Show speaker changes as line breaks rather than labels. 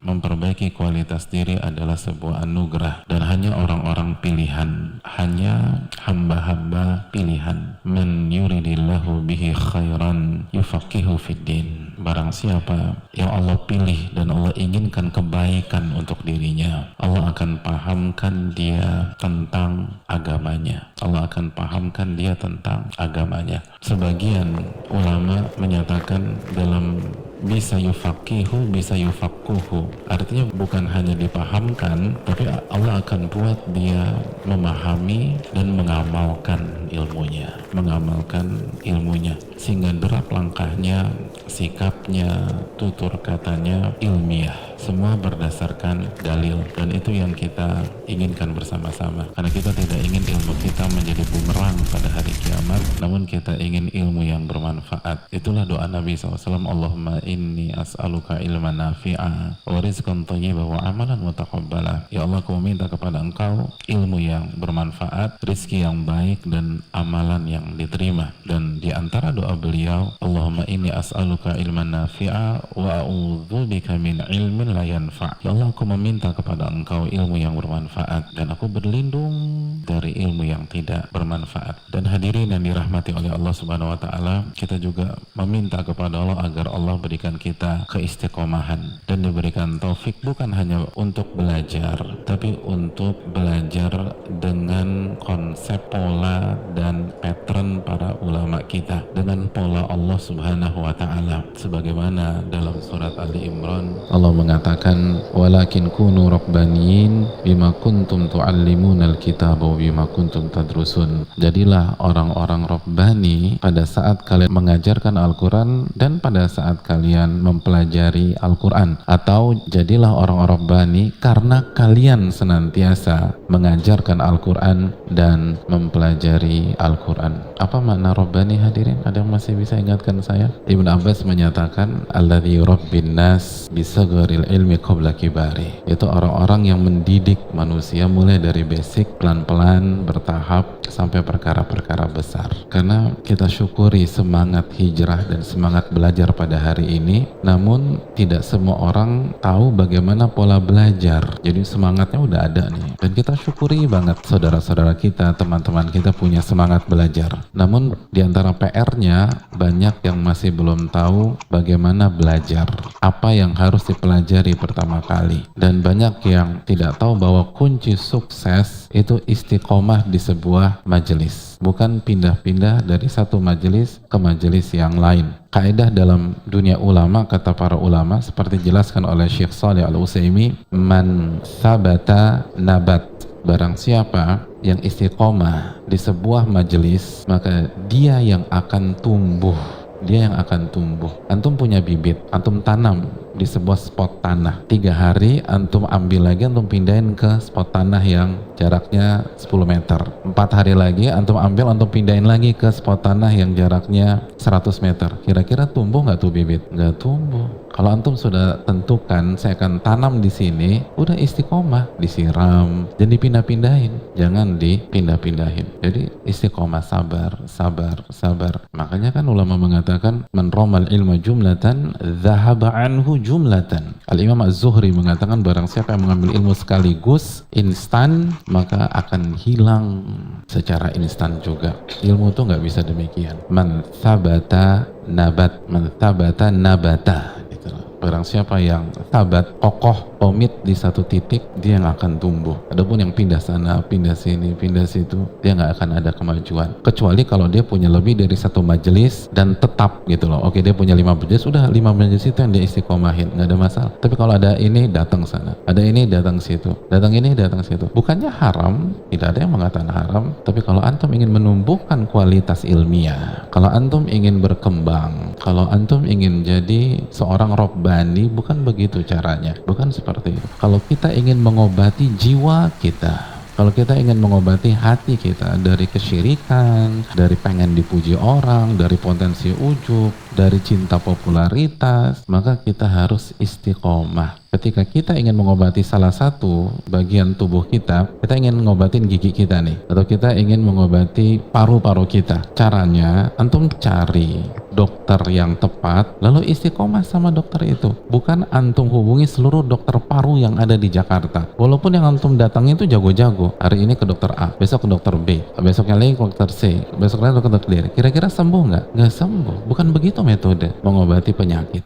memperbaiki kualitas diri adalah sebuah anugerah, dan hanya orang-orang pilihan, hanya hamba-hamba pilihan. Man yuridillahu bihi khairan yufaqihu fid din. Barang siapa yang Allah pilih dan Allah inginkan kebaikan untuk dirinya, Allah akan pahamkan dia tentang agamanya. Allah akan pahamkan dia tentang agamanya. Sebagian ulama menyatakan dalam bisa yufaqihu, bisa yufaquhu, artinya bukan hanya dipahamkan, tapi Allah akan buat dia memahami dan mengamalkan ilmunya, sehingga derap langkahnya, sikapnya, tutur katanya ilmiah, semua berdasarkan dalil. Dan itu yang kita inginkan bersama-sama, karena kita tidak ingin ilmu kita menjadi bumerang pada hari kiamat, namun kita ingin ilmu yang bermanfaat. Itulah doa Nabi SAW, Allahumma inni as'aluka ilman nafi'a wa rizqan thayyiban wa amalan mutaqabbala. Ya Allah, aku meminta kepada Engkau ilmu yang bermanfaat, rizki yang baik, dan amalan yang diterima. Dan di antara doa beliau, Allahumma inni as'aluka ilman nafi'a wa a'udzubika min ilmin la yanfa'. Ya Allah, aku meminta kepada Engkau ilmu yang bermanfaat, dan aku berlindung dari ilmu yang tidak bermanfaat. Dan hadirin yang dirahmati oleh Allah Subhanahu wa taala, kita juga meminta kepada Allah agar Allah berikan kita keistiqomahan dan diberikan taufik, bukan hanya untuk belajar, tapi untuk belajar dengan konsep, pola, dan pattern para ulama kita, dengan pola Allah Subhanahu wa taala, sebagaimana dalam surat Ali Imran Allah mengatakan, walakin kunu rabbaniyin bima kuntum tuallimuna alkitab wa bima kuntum tadrusun. Jadilah orang-orang rabbani pada saat kalian mengajarkan Al-Quran dan pada saat kalian mempelajari Al-Quran, atau jadilah orang-orang rabbani karena kalian senantiasa mengajarkan Al-Quran dan mempelajari Al-Quran. Apa makna rabbani, hadirin? Ada yang masih bisa ingatkan saya? Ibnu Abbas menyatakan, alladzi yurabbin nas bisagharil ilmi qabla kibari. Itu orang-orang yang mendidik manusia mulai dari basic, pelan-pelan, bertahap, sampai perkara-perkara besar. Karena kita syukuri semangat hijrah dan semangat belajar pada hari ini, namun tidak semua orang tahu bagaimana pola belajar. Jadi semangatnya udah ada nih, dan kita syukuri banget saudara-saudara kita, teman-teman kita punya semangat belajar. Namun diantara PR-nya, banyak yang masih belum tahu bagaimana belajar, apa yang harus dipelajari pertama kali, dan banyak yang tidak tahu bahwa kunci sukses itu istiqomah di sebuah majelis, bukan pindah-pindah dari satu majelis ke majelis yang lain. Kaidah dalam dunia ulama, kata para ulama, seperti dijelaskan oleh Syekh Shalih Al-Utsaimin, man sabata nabat. Barang siapa yang istiqomah di sebuah majelis, maka dia yang akan tumbuh. Dia yang akan tumbuh. Antum punya bibit, antum tanam di sebuah spot tanah. 3 hari antum ambil lagi, antum pindahin ke spot tanah yang jaraknya 10 meter. 4 hari lagi antum ambil, antum pindahin lagi ke spot tanah yang jaraknya 100 meter. Kira-kira tumbuh nggak tuh bibit? Nggak tumbuh. Kalau antum sudah tentukan, saya akan tanam di sini, udah istiqomah, disiram, dan dipindah-pindahin. Jangan dipindah-pindahin. Jadi istiqomah, sabar, sabar, sabar. Makanya kan ulama mengatakan, man romal ilma jumlatan, dhahaba anhu jumlatan. Al-Imam Az-Zuhri mengatakan, barang siapa yang mengambil ilmu sekaligus, instan, maka akan hilang secara instan juga. Ilmu itu nggak bisa demikian. Man thabata nabat, man thabata nabata. Barang siapa yang sabat, kokoh, komit di satu titik, dia yang akan tumbuh. Adapun yang pindah sana, pindah sini, pindah situ, dia nggak akan ada kemajuan. Kecuali kalau dia punya lebih dari satu majelis dan tetap gitu loh. Oke, dia punya 5 majelis, udah 5 majelis itu yang dia istiqomahin, nggak ada masalah. Tapi kalau ada ini, datang sana. Ada ini, datang situ. Datang ini, datang situ. Bukannya haram, tidak ada yang mengatakan haram. Tapi kalau antum ingin menumbuhkan kualitas ilmiah, kalau antum ingin berkembang, kalau antum ingin jadi seorang Rabbani, bukan begitu caranya, bukan seperti itu. Kalau kita ingin mengobati jiwa kita, kalau kita ingin mengobati hati kita dari kesyirikan, dari pengen dipuji orang, dari potensi ujub, dari cinta popularitas, maka kita harus istiqomah. Ketika kita ingin mengobati salah satu bagian tubuh kita ingin mengobatin gigi kita nih, atau kita ingin mengobati paru-paru kita. Caranya, antum cari dokter yang tepat, lalu istiqomah sama dokter itu. Bukan antum hubungi seluruh dokter paru yang ada di Jakarta. Walaupun yang antum datangi itu jago-jago. Hari ini ke dokter A, besok ke dokter B, besoknya lagi ke dokter C, besok lagi ke dokter D. Kira-kira sembuh nggak? Nggak sembuh. Bukan begitu metode mengobati penyakit.